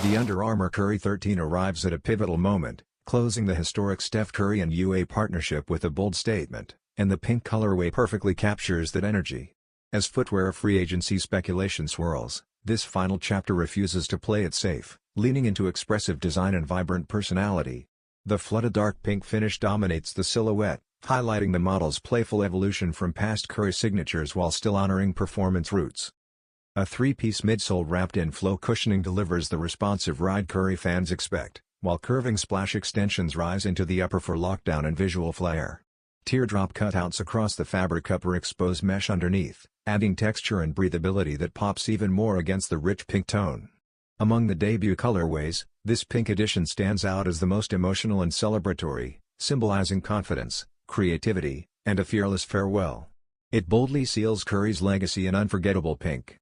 The Under Armour Curry 13 arrives at a pivotal moment, closing the historic Steph Curry and UA partnership with a bold statement, and the pink colorway perfectly captures that energy. As footwear free agency speculation swirls, this final chapter refuses to play it safe, leaning into expressive design and vibrant personality. The flooded dark pink finish dominates the silhouette, highlighting the model's playful evolution from past Curry signatures while still honoring performance roots. A three-piece midsole wrapped in flow cushioning delivers the responsive ride Curry fans expect, while curving splash extensions rise into the upper for lockdown and visual flair. Teardrop cutouts across the fabric upper expose mesh underneath, adding texture and breathability that pops even more against the rich pink tone. Among the debut colorways, this pink edition stands out as the most emotional and celebratory, symbolizing confidence, creativity, and a fearless farewell. It boldly seals Curry's legacy in unforgettable pink.